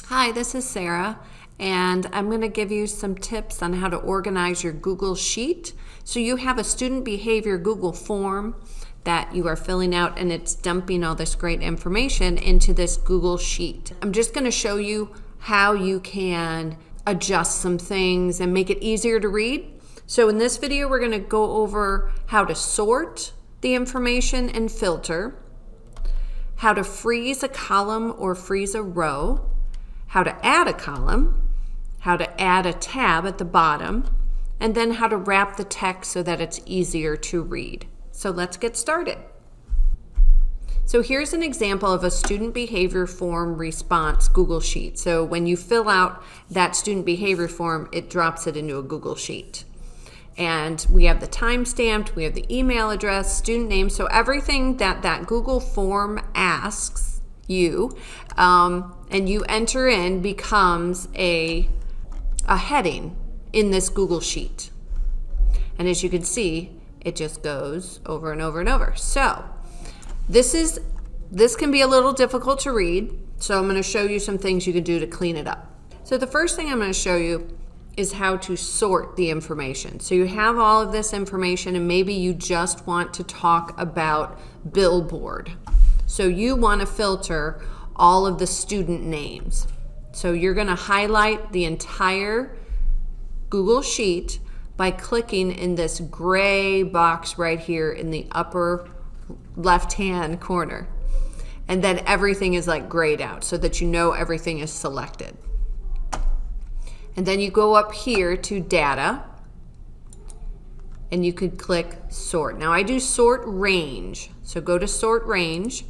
Hi, this is Sara, and I'm going to give you some tips on how to organize your Google Sheet. So you have a student behavior Google form that you are filling out, and it's dumping all this great information into this Google Sheet. I'm just going to show you how you can adjust some things and make it easier to read. So in this video, we're going to go over how to sort the information and filter, how to freeze a column or freeze a row, how to add a column, how to add a tab at the bottom, and then how to wrap the text so that it's easier to read. So let's get started. So here's an example of a student behavior form response Google Sheet. So when you fill out that student behavior form, it drops it into a Google Sheet. And we have the time stamped, we have the email address, student name, so everything that Google form asks you and you enter in becomes a heading in this Google Sheet. And as you can see, it just goes over and over and over. So this can be a little difficult to read, so I'm going to show you some things you can do to clean it up. So the first thing I'm going to show you is how to sort the information. So you have all of this information and maybe you just want to talk about Billboard. So you want to filter all of the student names. So you're going to highlight the entire Google Sheet by clicking in this gray box right here in the upper left-hand corner. And then everything is like grayed out so that you know everything is selected. And then you go up here to data and you could click sort. Now I do sort range. So go to sort range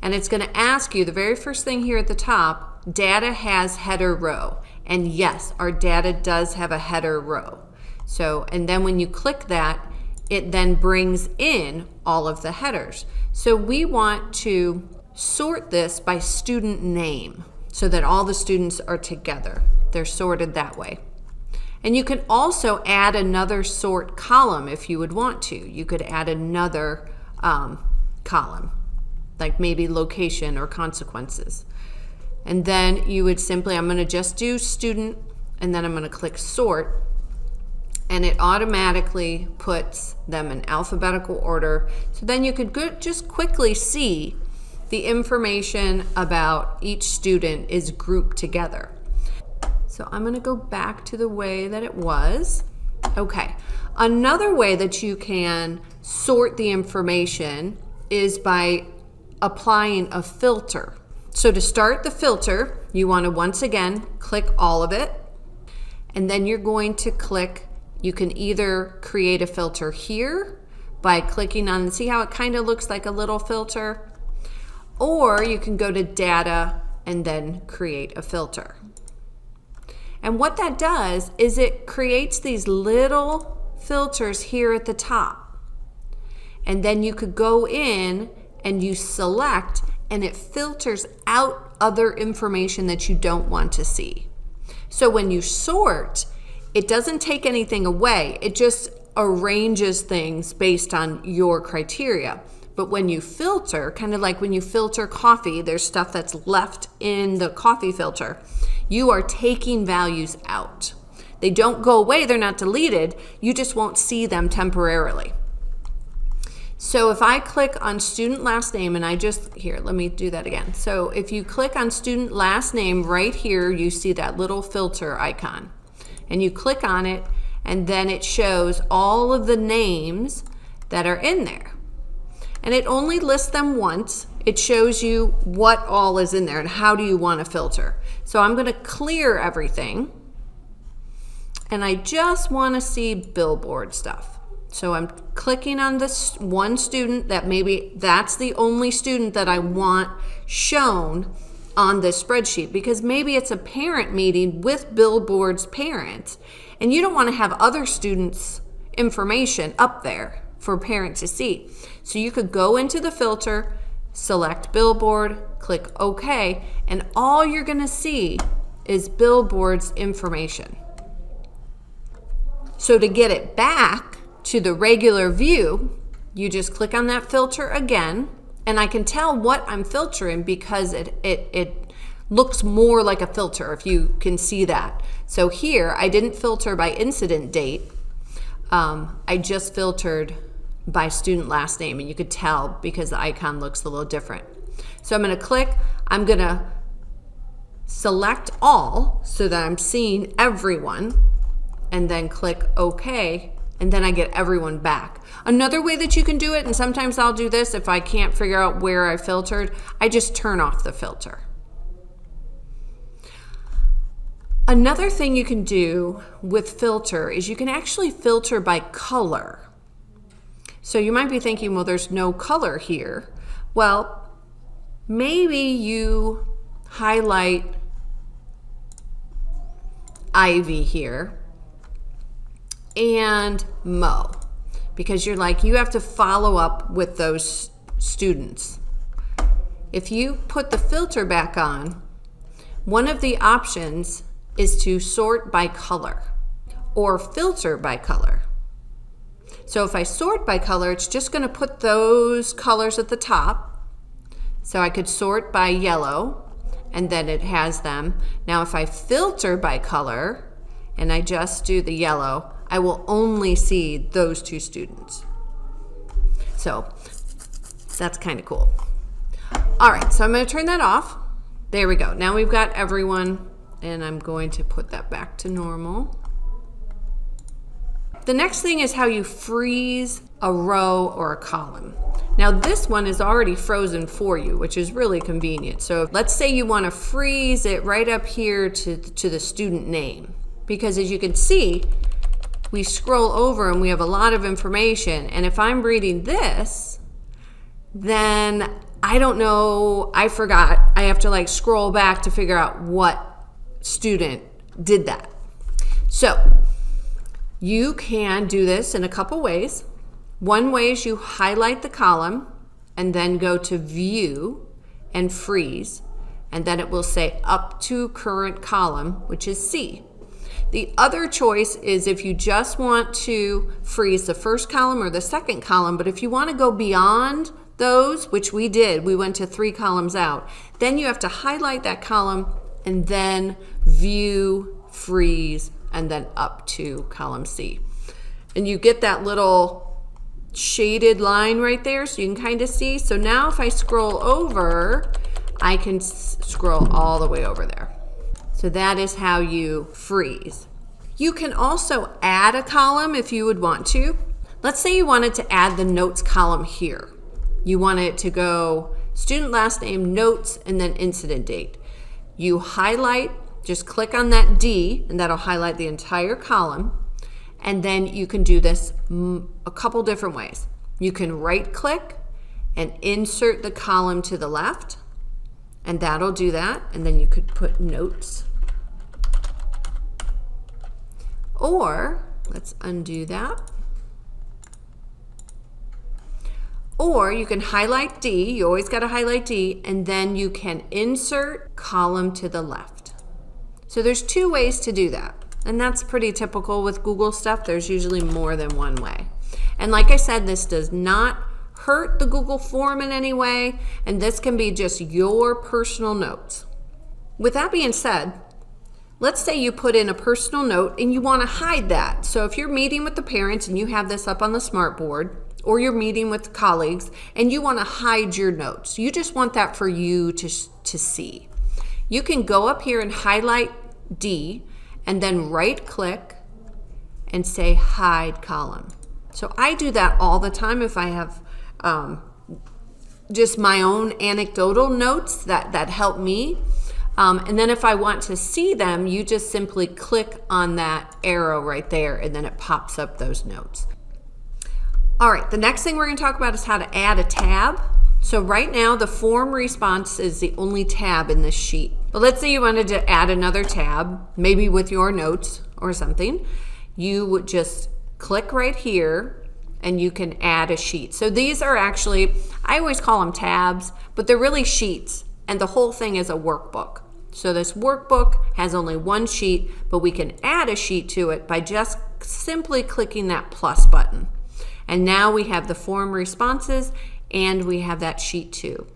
and it's going to ask you the very first thing here at the top, data has header row. And yes, our data does have a header row. So, and then when you click that, it then brings in all of the headers. So we want to sort this by student name so that all the students are together. They're sorted that way. And you can also add another sort column if you would want to. You could add another column, like maybe location or consequences. And then you would simply, I'm going to just do student, and then I'm going to click sort, and it automatically puts them in alphabetical order. So then you could just quickly see the information about each student is grouped together. So I'm going to go back to the way that it was. Okay, another way that you can sort the information is by applying a filter. So to start the filter, you want to once again click all of it, and then you're going to click, you can either create a filter here by clicking on, see how it kind of looks like a little filter, or you can go to data and then create a filter. And what that does is it creates these little filters here at the top. And then you could go in and you select and it filters out other information that you don't want to see. So when you sort, it doesn't take anything away. It just arranges things based on your criteria. But when you filter, kind of like when you filter coffee, there's stuff that's left in the coffee filter. You are taking values out. They don't go away, they're not deleted, you just won't see them temporarily. So if I click on student last name, and here, let me do that again. So if you click on student last name right here, you see that little filter icon. And you click on it, and then it shows all of the names that are in there. And it only lists them once. It shows you what all is in there and how do you want to filter. So I'm going to clear everything. And I just want to see Billboard stuff. So I'm clicking on this one student that maybe that's the only student that I want shown on this spreadsheet, because maybe it's a parent meeting with Billboard's parents and you don't want to have other students' information up there for parents to see. So you could go into the filter, select Billboard, click OK, and all you're going to see is Billboard's information. So to get it back to the regular view, you just click on that filter again, and I can tell what I'm filtering because it looks more like a filter, if you can see that. So here, I didn't filter by incident date. I just filtered by student last name, and you could tell because the icon looks a little different. So I'm going to click, I'm going to select all so that I'm seeing everyone, and then click OK, and then I get everyone back. Another way that you can do it, and sometimes I'll do this if I can't figure out where I filtered, I just turn off the filter. Another thing you can do with filter is you can actually filter by color. So you might be thinking, well, there's no color here. Well, maybe you highlight Ivy here and Mo, because you're like, you have to follow up with those students. If you put the filter back on, one of the options is to sort by color or filter by color. So if I sort by color, it's just going to put those colors at the top. So I could sort by yellow, and then it has them. Now if I filter by color and I just do the yellow, I will only see those two students. So that's kind of cool. All right, so I'm going to turn that off. There we go. Now we've got everyone, and I'm going to put that back to normal. The next thing is how you freeze a row or a column. Now this one is already frozen for you, which is really convenient. So let's say you want to freeze it right up here to the student name, because as you can see, we scroll over and we have a lot of information. And if I'm reading this, then I don't know, I forgot. I have to like scroll back to figure out what student did that. So you can do this in a couple ways. One way is you highlight the column and then go to View and Freeze, and then it will say up to current column, which is C. The other choice is if you just want to freeze the first column or the second column, but if you want to go beyond those, which we did, we went to 3 columns out, then you have to highlight that column and then View, Freeze, and then up to column C. And you get that little shaded line right there, so you can kind of see. So now if I scroll over, I can scroll all the way over there. So that is how you freeze. You can also add a column if you would want to. Let's say you wanted to add the notes column here. You want it to go student last name, notes, and then incident date. You highlight, just click on that D, and that'll highlight the entire column. And then you can do this a couple different ways. You can right click and insert the column to the left, and that'll do that. And then you could put notes. Or, let's undo that. Or you can highlight D, you always got to highlight D, and then you can insert column to the left. So there's 2 ways to do that. And that's pretty typical with Google stuff. There's usually more than one way. And like I said, this does not hurt the Google form in any way, and this can be just your personal notes. With that being said, let's say you put in a personal note and you want to hide that. So if you're meeting with the parents and you have this up on the smartboard, or you're meeting with colleagues and you want to hide your notes, you just want that for you to see. You can go up here and highlight D, and then right click and say hide column. So I do that all the time if I have just my own anecdotal notes that help me. And then if I want to see them, you just simply click on that arrow right there, and then it pops up those notes. All right, the next thing we're going to talk about is how to add a tab. So right now, the form response is the only tab in this sheet. But let's say you wanted to add another tab, maybe with your notes or something. You would just click right here, and you can add a sheet. So these are actually, I always call them tabs, but they're really sheets, and the whole thing is a workbook. So this workbook has only one sheet, but we can add a sheet to it by just simply clicking that plus button. And now we have the form responses, and we have that sheet too.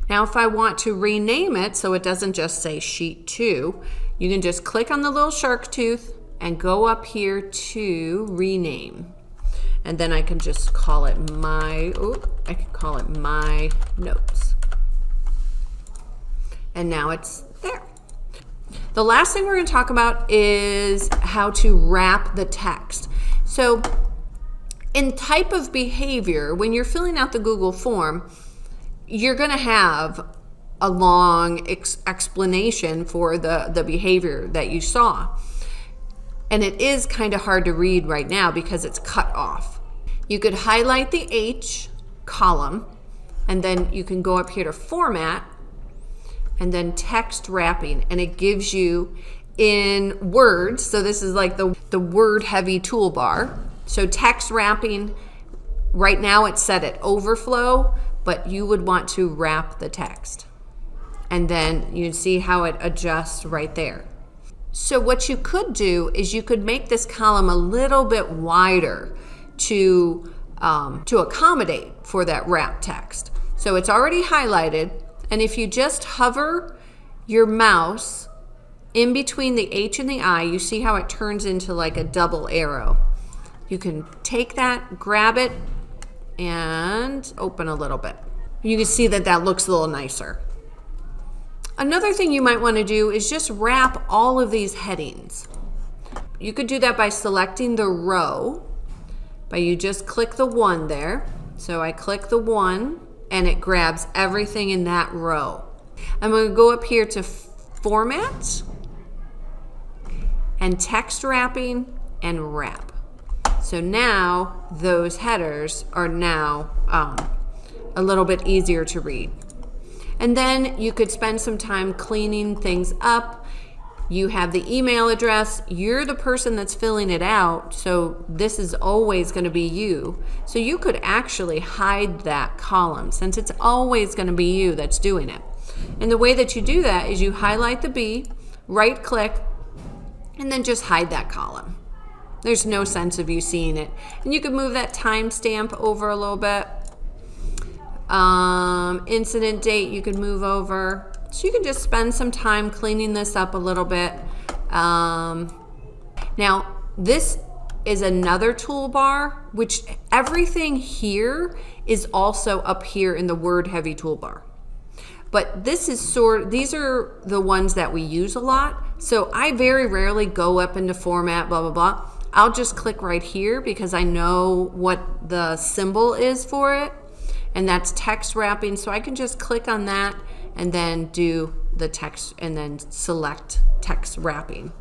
Now if I want to rename it so it doesn't just say sheet 2, you can just click on the little shark tooth and go up here to rename. And then I can just call it my notes. And now it's there. The last thing we're going to talk about is how to wrap the text. So in type of behavior, when you're filling out the Google form, you're going to have a long explanation for the behavior that you saw. And it is kind of hard to read right now because it's cut off. You could highlight the H column, and then you can go up here to format, and then text wrapping, and it gives you in words. So this is like the word heavy toolbar. So text wrapping, right now it's set at overflow, but you would want to wrap the text. And then you see how it adjusts right there. So what you could do is you could make this column a little bit wider to accommodate for that wrap text. So it's already highlighted, and if you just hover your mouse in between the H and the I, you see how it turns into like a double arrow. You can take that, grab it, and open a little bit. You can see that that looks a little nicer. Another thing you might want to do is just wrap all of these headings. You could do that by selecting the row, but you just click the 1 there. So I click the 1 and it grabs everything in that row. I'm going to go up here to format and text wrapping and wrap. So now those headers are now a little bit easier to read. And then you could spend some time cleaning things up. You have the email address. You're the person that's filling it out, so this is always going to be you. So you could actually hide that column since it's always going to be you that's doing it. And the way that you do that is you highlight the B, right click, and then just hide that column. There's no sense of you seeing it. And you can move that timestamp over a little bit. Incident date you can move over. So you can just spend some time cleaning this up a little bit. Now, this is another toolbar, which everything here is also up here in the word heavy toolbar. But this is these are the ones that we use a lot. So I very rarely go up into format, blah, blah, blah. I'll just click right here because I know what the symbol is for it. And that's text wrapping. So I can just click on that and then do the text and then select text wrapping.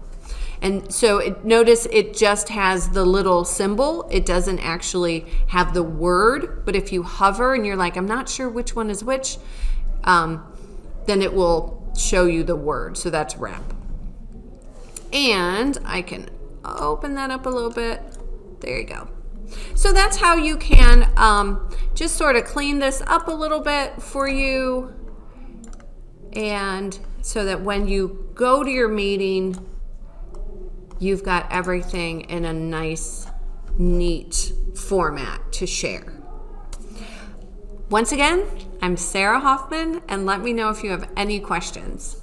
And so notice it just has the little symbol. It doesn't actually have the word, but if you hover and you're like, I'm not sure which one is which, then it will show you the word. So that's wrap. And I can open that up a little bit. There you go. So that's how you can just sort of clean this up a little bit for you, and so that when you go to your meeting, you've got everything in a nice, neat format to share. Once again, I'm Sara Hoffman, and let me know if you have any questions.